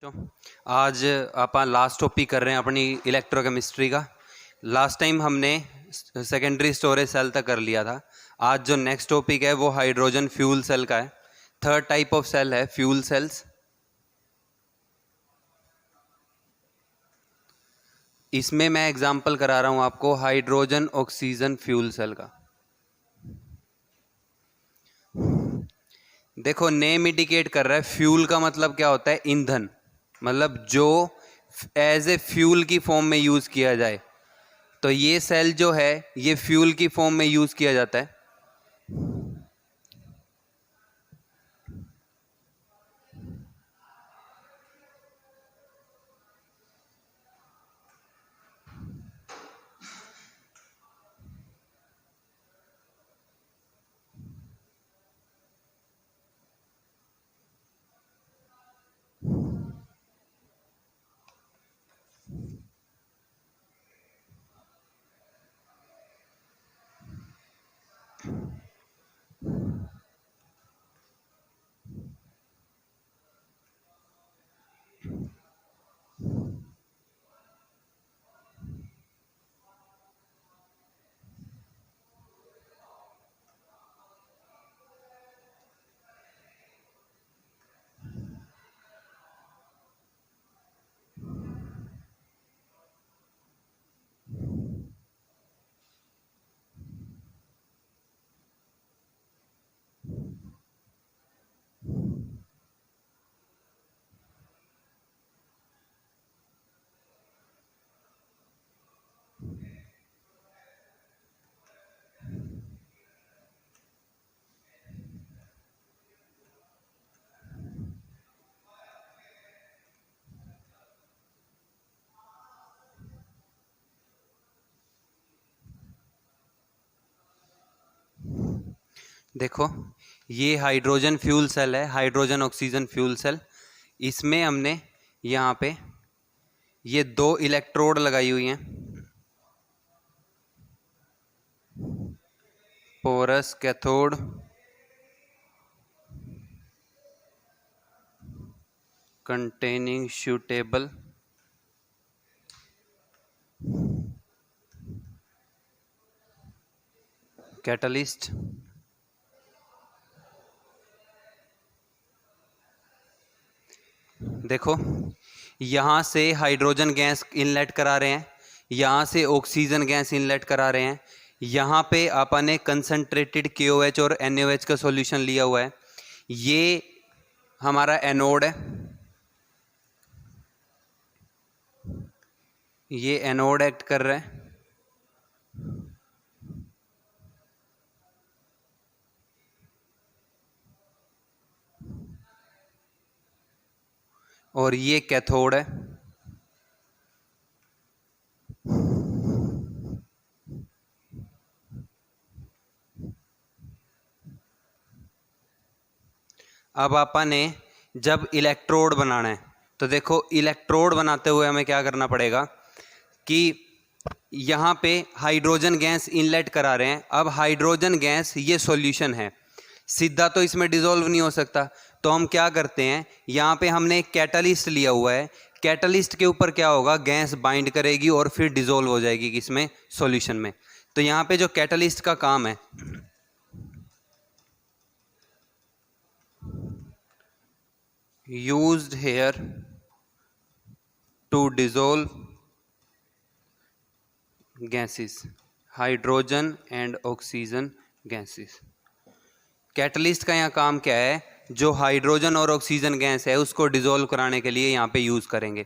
तो आज ਆਪਾਂ लास्ट टॉपिक कर रहे हैं अपनी इलेक्ट्रोकेमिस्ट्री का। लास्ट टाइम हमने सेकेंडरी स्टोरेज सेल तक कर लिया था। आज जो नेक्स्ट टॉपिक है वो हाइड्रोजन फ्यूल सेल का है। थर्ड टाइप ऑफ सेल है फ्यूल सेल्स। इसमें मैं एग्जांपल करा रहा हूँ आपको हाइड्रोजन ऑक्सीजन फ्यूल सेल का। देखो नेम इंडिकेट कर रहा है, फ्यूल का मतलब क्या होता है? ईंधन, मतलब जो एज ए फ्यूल की फॉर्म में यूज़ किया जाए। तो ये सेल जो है ये फ्यूल की फॉर्म में यूज़ किया जाता है। देखो ये हाइड्रोजन फ्यूल सेल है, हाइड्रोजन ऑक्सीजन फ्यूल सेल। इसमें हमने यहाँ पे ये दो इलेक्ट्रोड लगाई हुई हैं, porous cathode containing suitable catalyst. देखो यहाँ से हाइड्रोजन गैस इनलेट करा रहे हैं, यहाँ से ऑक्सीजन गैस इनलेट करा रहे हैं। यहाँ पे अपन ने कंसनट्रेटेड KOH और NaOH का सॉल्यूशन लिया हुआ है। ये हमारा एनोड है, ये एनोड एक्ट कर रहा है। और ये कैथोड है। अब अपन ने जब इलेक्ट्रोड बनाना है तो देखो इलेक्ट्रोड बनाते हुए हमें क्या करना पड़ेगा कि यहाँ पे हाइड्रोजन गैस इनलेट करा रहे हैं। अब हाइड्रोजन गैस ये सॉल्यूशन है, सीधा तो इसमें डिसॉल्व नहीं हो सकता। तो हम क्या करते हैं, यहाँ पे हमने एक कैटलिस्ट लिया हुआ है। कैटलिस्ट के ऊपर क्या होगा, गैस बाइंड करेगी और फिर डिसॉल्व हो जाएगी किसमें, सॉल्यूशन में। तो यहाँ पे जो कैटलिस्ट का काम है, used here to dissolve gases, hydrogen and oxygen gases. Catalyst का यहाँ काम क्या है, जो हाइड्रोजन और ऑक्सीजन गैस है उसको डिसॉल्व कराने के लिए यहाँ पे यूज़ करेंगे।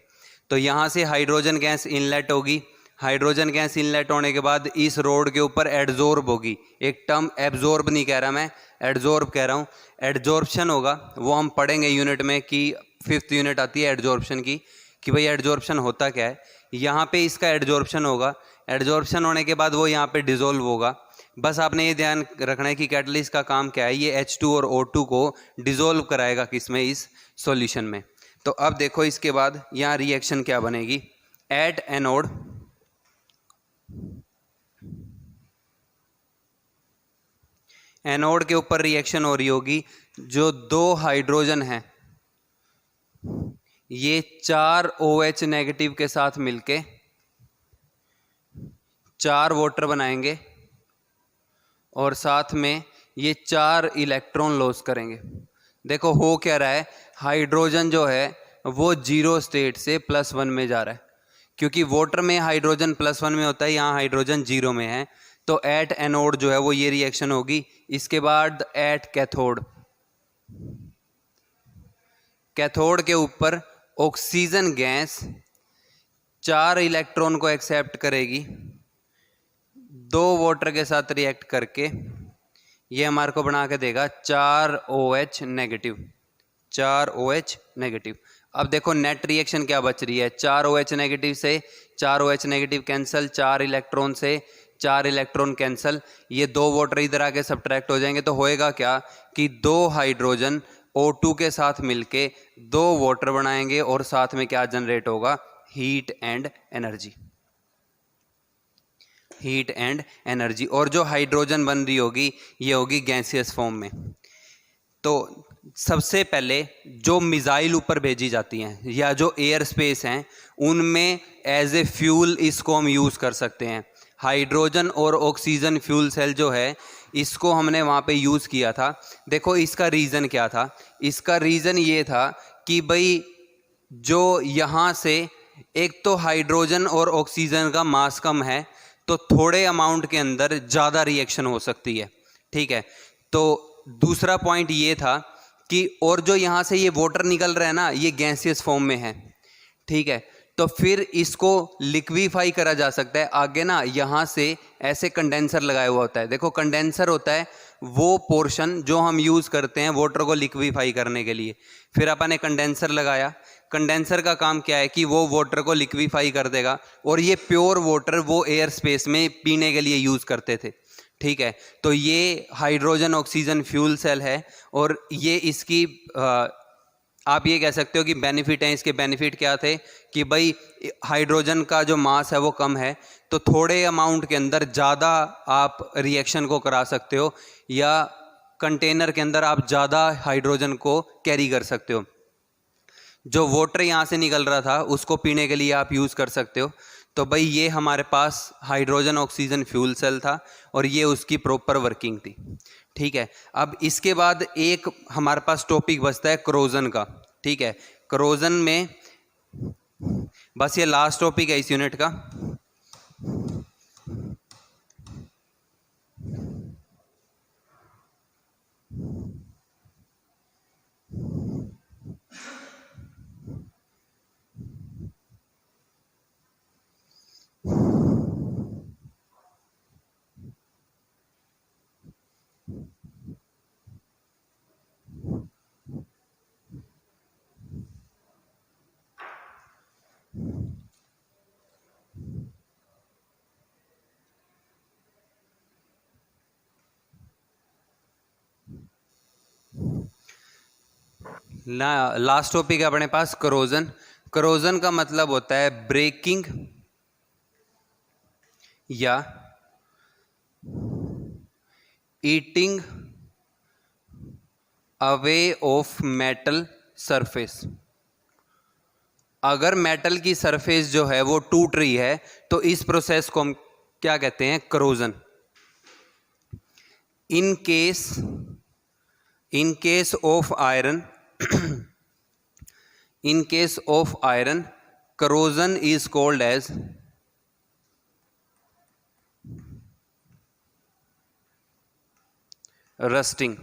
तो यहाँ से हाइड्रोजन गैस इनलेट होगी, हाइड्रोजन गैस इनलेट होने के बाद इस रोड के ऊपर एडजॉर्ब होगी। एक टर्म एब्जॉर्ब नहीं कह रहा मैं, एडजॉर्ब कह रहा हूँ। एडजॉर्प्शन होगा, वो हम पढ़ेंगे यूनिट में कि 5th यूनिट आती है एडजॉर्प्शन की, कि भाई एडजॉर्प्शन होता क्या है। यहाँ पे इसका एडजॉर्प्शन होगा, एडजॉर्प्शन होने के बाद वो यहाँ पे डिसॉल्व होगा। बस आपने ये ध्यान रखना है कि कैटलिस्ट का काम क्या है, ये H2 और O2 को डिसॉल्व कराएगा किसमें, इस सॉल्यूशन में। तो अब देखो इसके बाद यहाँ रिएक्शन क्या बनेगी, एट एनोड एनोड के ऊपर रिएक्शन हो रही होगी। जो दो हाइड्रोजन है, ये 4 OH नेगेटिव के साथ मिलके 4 वाटर बनाएंगे और साथ में ये 4 इलेक्ट्रॉन लॉस करेंगे। देखो हो क्या रहा है, हाइड्रोजन जो है वो 0 स्टेट से +1 में जा रहा है, क्योंकि वाटर में हाइड्रोजन +1 में होता है, यहाँ हाइड्रोजन 0 में है। तो एट एनोड जो है वो ये रिएक्शन होगी। इसके बाद एट कैथोड, कैथोड के ऊपर ऑक्सीजन गैस 4 इलेक्ट्रॉन को एक्सेप्ट करेगी, 2 वाटर के साथ रिएक्ट करके ये हमारे को बना के देगा 4 OH नेगेटिव, 4 OH नेगेटिव। अब देखो नेट रिएक्शन क्या बच रही है, 4 OH नेगेटिव से 4 OH नेगेटिव कैंसिल, 4 इलेक्ट्रॉन से 4 इलेक्ट्रॉन कैंसिल, ये 2 वाटर इधर आके सब्ट्रैक्ट हो जाएंगे। तो होएगा क्या कि 2 हाइड्रोजन O2 के साथ मिलके 2 वाटर बनाएंगे और साथ में क्या जनरेट होगा, heat and energy, heat and energy. और जो हाइड्रोजन बन रही होगी ये होगी गैसियस फॉर्म में। तो सबसे पहले जो मिसाइल ऊपर भेजी जाती हैं या जो एयर स्पेस हैं उनमें एज ए फ्यूल इसको हम यूज़ कर सकते हैं। हाइड्रोजन और ऑक्सीजन फ्यूल सेल जो है इसको हमने वहाँ पे यूज़ किया था। देखो इसका रीज़न क्या था, इसका रीज़न ये था कि भाई जो यहाँ से एक तो हाइड्रोजन और ऑक्सीजन का मास कम है, तो थोड़े अमाउंट के अंदर ज़्यादा रिएक्शन हो सकती है, ठीक है। तो दूसरा पॉइंट ये था कि और जो यहाँ से ये वाटर निकल रहा है ना, ये गैसियस फॉर्म में है, ठीक है। तो फिर इसको लिक्विफाई करा जा सकता है। आगे ना यहाँ से ऐसे कंडेंसर लगाया हुआ होता है, देखो कंडेंसर होता है वो पोर्शन जो हम यूज़ करते हैं वाटर को लिक्विफाई करने के लिए। फिर अपन ने कंडेंसर लगाया, कंडेंसर का काम क्या है कि वो वाटर को लिक्विफाई कर देगा, और ये प्योर वाटर वो एयर स्पेस में पीने के लिए यूज़ करते थे, ठीक है। तो ये हाइड्रोजन ऑक्सीजन फ्यूल सेल है, और ये इसकी आप ये कह सकते हो कि बेनिफिट हैं। इसके बेनिफिट क्या थे कि भाई हाइड्रोजन का जो मास है वो कम है, तो थोड़े अमाउंट के अंदर ज़्यादा आप रिएक्शन को करा सकते हो, या कंटेनर के अंदर आप ज़्यादा हाइड्रोजन को कैरी कर सकते हो। जो वाटर यहाँ से निकल रहा था उसको पीने के लिए आप यूज़ कर सकते हो। तो भाई ये हमारे पास हाइड्रोजन ऑक्सीजन फ्यूल सेल था और ये उसकी प्रॉपर वर्किंग थी, ठीक है। अब इसके बाद एक हमारे पास टॉपिक बचता है क्रोजन का, ठीक है। क्रोजन में बस ये लास्ट टॉपिक है इस यूनिट का। लास्ट टॉपिक है अपने पास करोजन। करोजन का मतलब होता है ब्रेकिंग या eating away of metal surface. अगर मेटल की सरफेस जो है वो टूट रही है तो इस प्रोसेस को हम क्या कहते हैं, corrosion. In case of iron in case of iron, corrosion is called as rusting।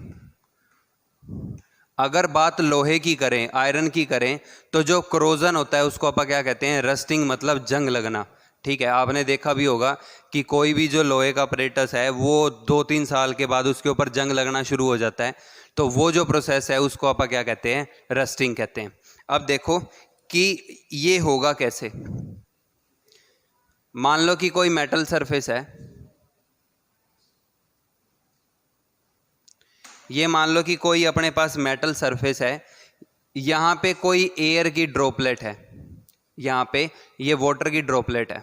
अगर बात लोहे की करें, आयरन की करें, तो जो क्रोजन होता है उसको अपन क्या कहते हैं, रस्टिंग, मतलब जंग लगना, ठीक है। आपने देखा भी होगा कि कोई भी जो लोहे का अपरेटस है वो 2-3 साल के बाद उसके ऊपर जंग लगना शुरू हो जाता है। तो वो जो प्रोसेस है उसको अपन क्या कहते हैं, रस्टिंग कहते हैं। अब देखो कि ये होगा कैसे। मान लो कि कोई मेटल सरफेस है, ये मान लो कि कोई अपने पास मेटल सरफेस है, यहाँ पे कोई एयर की ड्रॉपलेट है, यहाँ पे ये वाटर की ड्रॉपलेट है।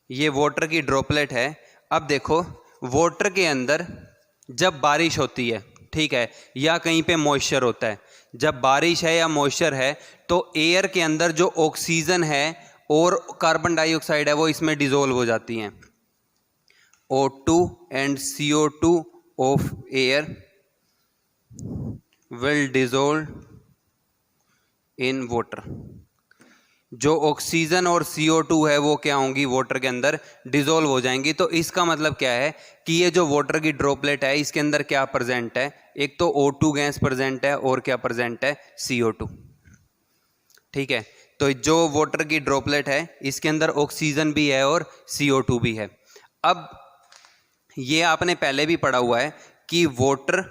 ये वाटर की ड्रॉपलेट है। अब देखो वाटर के अंदर जब बारिश होती है, ठीक है, या कहीं पे मॉइस्चर होता है, जब बारिश है या मॉइस्चर है तो एयर के अंदर जो ऑक्सीजन है और कार्बन डाइऑक्साइड है वो इसमें डिसॉल्व हो जाती हैं। O2 and CO2 of air will dissolve in water। जो ऑक्सीजन और CO2 है वो क्या होंगी, वाटर के अंदर डिसॉल्व हो जाएंगी। तो इसका मतलब क्या है कि ये जो वाटर की ड्रॉपलेट है इसके अंदर क्या प्रेजेंट है, एक तो O2 गैस प्रेजेंट है और क्या प्रेजेंट है, CO2। ठीक है, तो जो वाटर की ड्रॉपलेट है इसके अंदर ऑक्सीजन भी है और CO2 भी है। अब ये आपने पहले भी पढ़ा हुआ है कि वाटर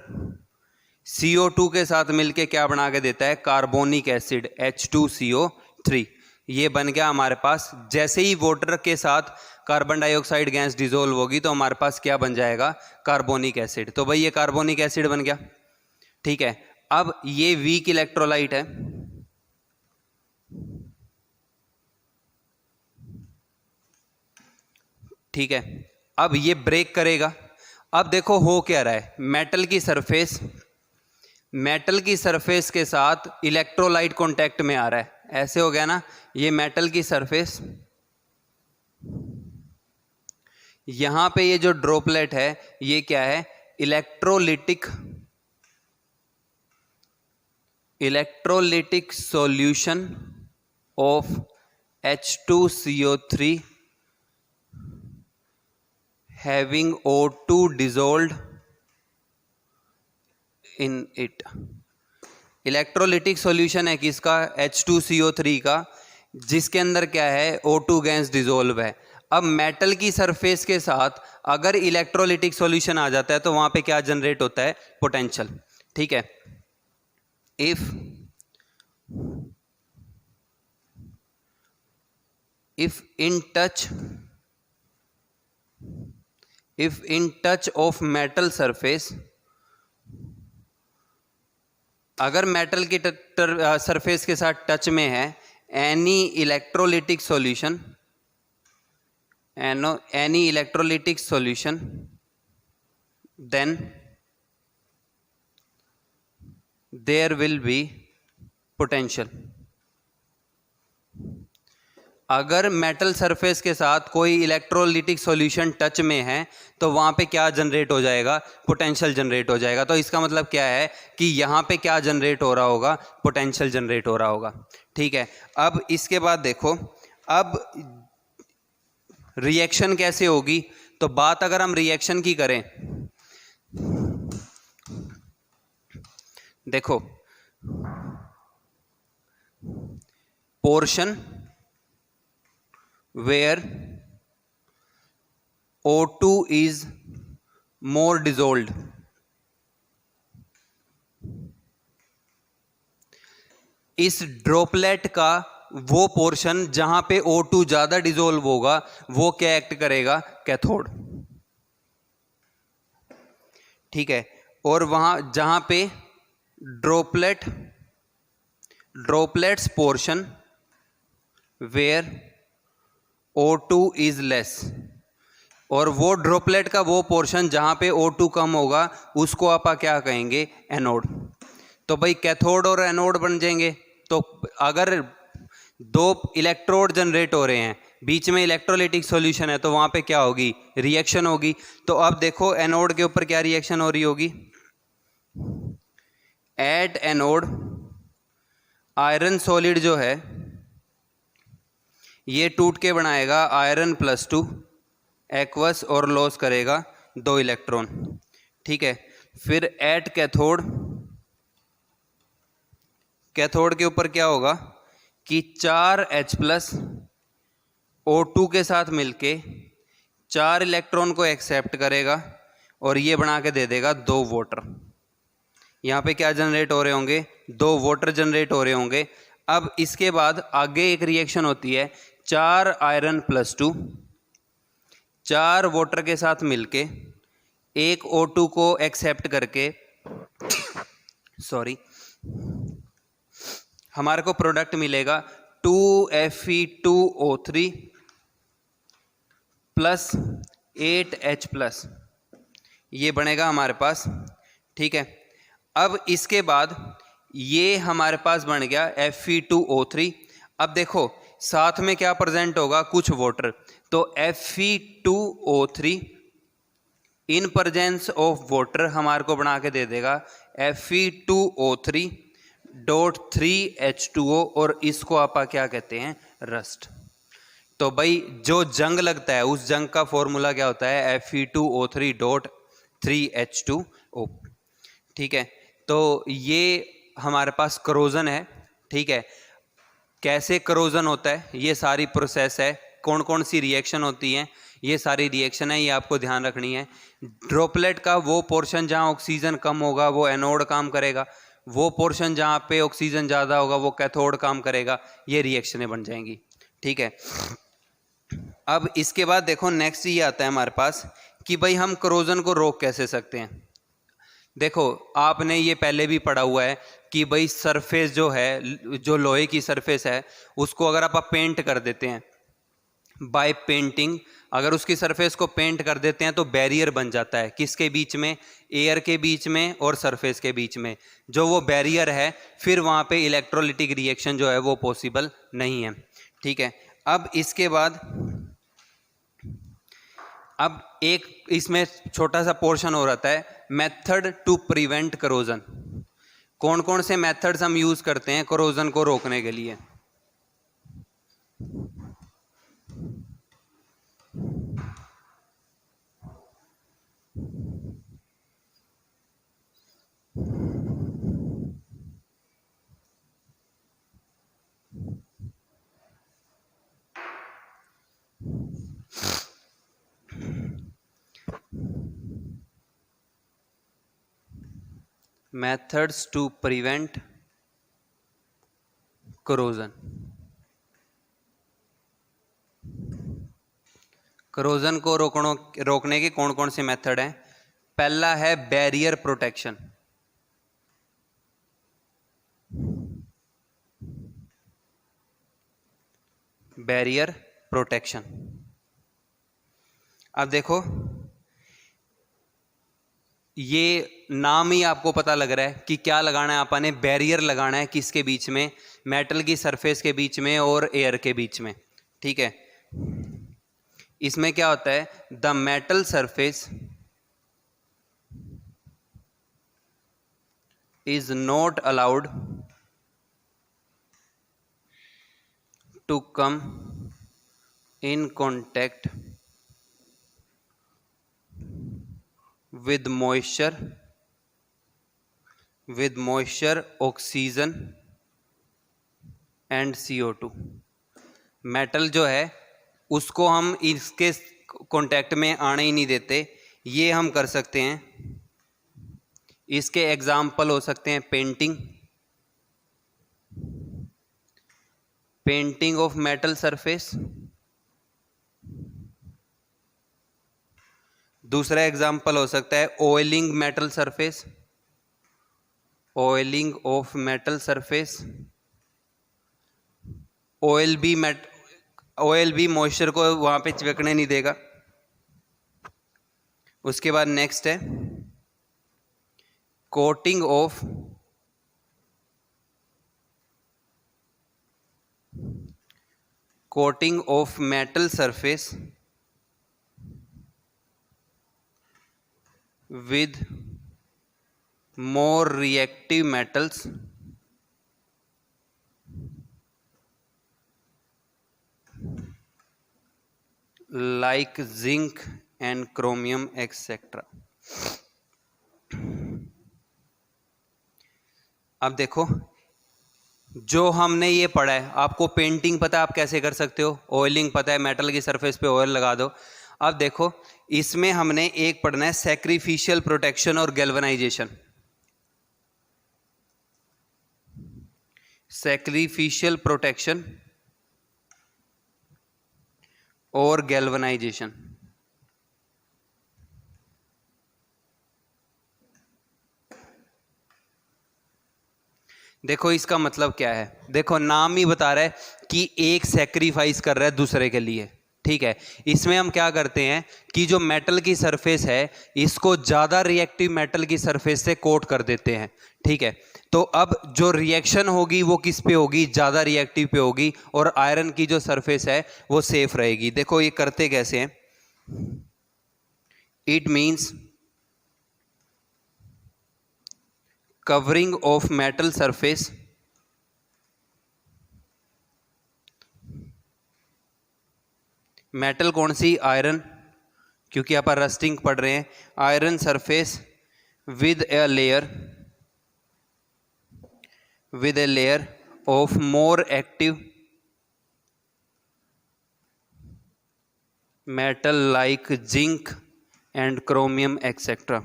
CO2 के साथ मिलके क्या बना के देता है, कार्बोनिक एसिड H2CO3। ये बन गया हमारे पास। जैसे ही वाटर के साथ कार्बन डाइऑक्साइड गैस डिसॉल्व होगी तो हमारे पास क्या बन जाएगा, कार्बोनिक एसिड। तो भाई ये कार्बोनिक एसिड बन गया। ठीक है, अब ये वीक इलेक्ट्रोलाइट है, ठीक है, अब ये ब्रेक करेगा। अब देखो हो क्या रहा है, मेटल की सरफेस के साथ इलेक्ट्रोलाइट कांटेक्ट में आ रहा है। ऐसे हो गया ना, ये मेटल की सरफेस, यहां पे ये जो ड्रॉपलेट है ये क्या है, electrolytic solution of H2CO3 having O2 dissolved in it। Electrolytic solution है किसका, H2CO3 का, जिसके अंदर क्या है, O2 गैस डिसॉल्व है। अब मेटल की सरफेस के साथ अगर इलेक्ट्रोलिटिक सॉल्यूशन आ जाता है तो वहां पे क्या जनरेट होता है, पोटेंशियल। ठीक है, if in touch of metal surface, अगर मेटल की सरफेस के साथ टच में है, any electrolytic solution then there will be potential. अगर मेटल सरफेस के साथ कोई इलेक्ट्रोलिटिक सॉल्यूशन टच में है तो वहाँ पे क्या जनरेट हो जाएगा, पोटेंशियल जनरेट हो जाएगा। तो इसका मतलब क्या है कि यहाँ पे क्या जनरेट हो रहा होगा, पोटेंशियल जनरेट हो रहा होगा। ठीक है, अब इसके बाद देखो, अब रिएक्शन कैसे होगी। तो बात अगर हम रिएक्शन की करें, देखो portion where O2 is more dissolved, इस ड्रॉपलेट का वो पोर्शन जहां पे O2 ज्यादा डिसॉल्व होगा वो क्या एक्ट करेगा, कैथोड। ठीक है, और वहां जहां पे droplets portion where O2 is less, और वो ड्रॉपलेट का वो पोर्शन जहां पे O2 कम होगा उसको आप क्या कहेंगे, एनोड। तो भाई कैथोड और एनोड बन जाएंगे। तो अगर दो इलेक्ट्रोड जनरेट हो रहे हैं, बीच में इलेक्ट्रोलिटिक सॉल्यूशन है, तो वहां पे क्या होगी, रिएक्शन होगी। तो अब देखो एनोड के ऊपर क्या रिएक्शन हो रही होगी, एट एनोड आयरन सॉलिड जो है ये टूट के बनाएगा आयरन +2 एक्वस और लॉस करेगा 2 इलेक्ट्रॉन। ठीक है, फिर एट कैथोड के ऊपर क्या होगा कि 4H+ O2 के साथ मिलके 4 इलेक्ट्रॉन को एक्सेप्ट करेगा और ये बना के दे देगा 2 वाटर। यहाँ पे क्या जनरेट हो रहे होंगे, 2 वाटर जनरेट हो रहे होंगे। अब इसके बाद आगे एक रिएक्शन होती है, 4 आयरन +2 4 वाटर के साथ मिलके एक O2 को एक्सेप्ट करके हमारे को प्रोडक्ट मिलेगा 2Fe2O3 प्लस 8H प्लस, ये बनेगा हमारे पास। ठीक है, अब इसके बाद ये हमारे पास बन गया Fe2O3। अब देखो साथ में क्या प्रेजेंट होगा, कुछ वाटर, तो Fe2O3 in presence of water हमारे को बना के दे देगा Fe2O3.3H2O, और इसको आप क्या कहते हैं, रस्ट। तो भाई जो जंग लगता है उस जंग का फॉर्मूला क्या होता है, Fe2O3.3H2O। ठीक है, तो ये हमारे पास करोजन है। ठीक है, कैसे करोजन होता है, ये सारी प्रोसेस है, कौन कौन सी रिएक्शन होती हैं, ये सारी रिएक्शन है, ये आपको ध्यान रखनी है। ड्रॉपलेट का वो पोर्शन जहाँ ऑक्सीजन कम होगा वो एनोड काम करेगा, वो पोर्शन जहाँ पे ऑक्सीजन ज़्यादा होगा वो कैथोड काम करेगा, ये रिएक्शनें बन जाएंगी। ठीक है, अब इसके बाद देखो नेक्स्ट ये आता है हमारे पास कि भाई हम करोजन को रोक कैसे सकते हैं। देखो आपने ये पहले भी पढ़ा हुआ है कि भाई सरफेस जो है, जो लोहे की सरफेस है, उसको अगर आप पेंट कर देते हैं बाय पेंटिंग, अगर उसकी सरफेस को पेंट कर देते हैं तो बैरियर बन जाता है, किसके बीच में, एयर के बीच में और सरफेस के बीच में। जो वो बैरियर है फिर वहाँ पे इलेक्ट्रोलिटिक रिएक्शन जो है वो पॉसिबल नहीं है। ठीक है, अब इसके बाद अब एक इसमें छोटा सा पोर्शन हो रहता है, मेथड टू प्रिवेंट करोजन। कौन कौन से मेथड्स हम यूज करते हैं करोजन को रोकने के लिए। Methods to prevent corrosion. Corrosion को रोकने के कौन कौन से मेथड हैं। पहला है बैरियर प्रोटेक्शन। बैरियर प्रोटेक्शन, अब देखो ये नाम ही आपको पता लग रहा है कि क्या लगाना है, आपने बैरियर लगाना है, किसके बीच में, मेटल की सरफेस के बीच में और एयर के बीच में। ठीक है, इसमें क्या होता है, the metal surface is not allowed to come in contact with moisture, oxygen and CO2। Metal जो है उसको हम इसके कांटेक्ट में आने ही नहीं देते। ये हम कर सकते हैं, इसके एग्जाम्पल हो सकते हैं पेंटिंग ऑफ मेटल सरफेस। दूसरा एग्जाम्पल हो सकता है oiling metal surface, oiling of metal surface. Oil भी मॉइस्चर को वहां पे चिपकने नहीं देगा। उसके बाद नेक्स्ट है coating of metal surface with more reactive metals like zinc and chromium etc। अब देखो जो हमने ये पढ़ा है, आपको पेंटिंग पता है आप कैसे कर सकते हो, ऑयलिंग पता है मेटल की सरफेस पे ऑयल लगा दो। अब देखो इसमें हमने एक पढ़ना है सैक्रिफिशियल प्रोटेक्शन और गैल्वेनाइजेशन। सैक्रिफिशियल प्रोटेक्शन और गैल्वेनाइजेशन। देखो इसका मतलब क्या है, देखो नाम ही बता रहा है कि एक सैक्रिफाइस कर रहा है दूसरे के लिए। ठीक है। इसमें हम क्या करते हैं कि जो मेटल की सरफेस है इसको ज़्यादा रिएक्टिव मेटल की सरफेस से कोट कर देते हैं, ठीक है। तो अब जो रिएक्शन होगी वो किस पे होगी, ज़्यादा रिएक्टिव पे होगी, और आयरन की जो सरफेस है वो सेफ रहेगी। देखो ये करते कैसे हैं, it means covering of metal surface metal कौन सी, आयरन, क्योंकि यहाँ पर रस्टिंग पढ़ रहे हैं, iron surface with a layer of more active metal like zinc and chromium etcetera.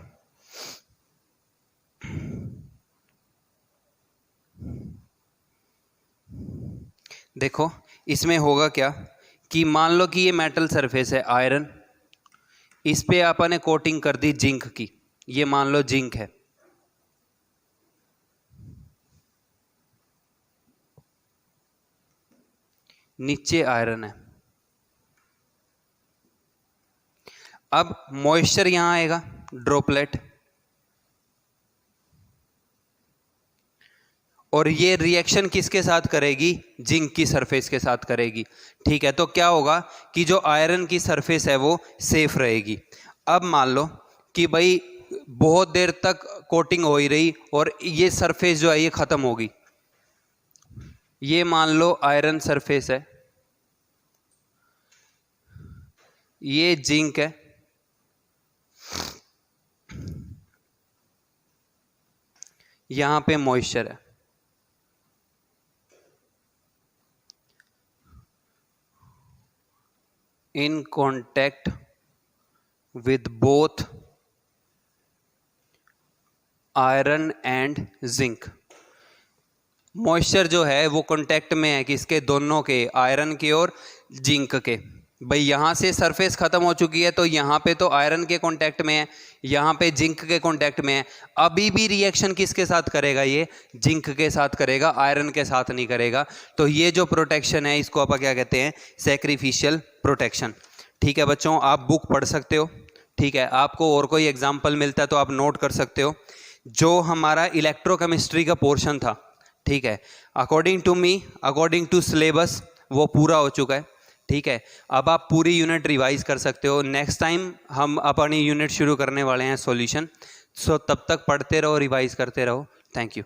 देखो इसमें होगा क्या कि मान लो कि ये मेटल सरफेस है आयरन, इस पे अपन ने कोटिंग कर दी जिंक की, ये मान लो जिंक है, नीचे आयरन है। अब मॉइस्चर यहां आएगा, ड्रॉपलेट, और ये रिएक्शन किसके साथ करेगी, जिंक की सरफेस के साथ करेगी, ठीक है। तो क्या होगा कि जो आयरन की सरफेस है वो सेफ रहेगी। अब मान लो कि भाई बहुत देर तक कोटिंग हो ही रही और ये सरफेस जो है ये खत्म होगी, ये मान लो आयरन सरफेस है, ये जिंक है, यहां पे मॉइस्चर है, in contact with both iron and zinc। Moisture जो है वो कांटेक्ट में है किसके, दोनों के, आयरन के और जिंक के। भाई यहाँ से सरफेस खत्म हो चुकी है तो यहाँ पे तो आयरन के कांटेक्ट में है, यहाँ पे जिंक के कांटेक्ट में है। अभी भी रिएक्शन किसके साथ करेगा, ये जिंक के साथ करेगा, आयरन के साथ नहीं करेगा। तो ये जो प्रोटेक्शन है इसको आप क्या कहते हैं, सैक्रिफिशियल प्रोटेक्शन। ठीक है बच्चों, आप बुक पढ़ सकते हो, ठीक है। आपको और कोई एग्जाम्पल मिलता है तो आप नोट कर सकते हो। जो हमारा इलेक्ट्रोकेमिस्ट्री का पोर्शन था, ठीक है, according to me, according to syllabus वो पूरा हो चुका है, ठीक है। अब आप पूरी यूनिट रिवाइज कर सकते हो। नेक्स्ट टाइम हम अपनी यूनिट शुरू करने वाले हैं सॉल्यूशन। सो तब तक पढ़ते रहो, रिवाइज करते रहो। Thank you.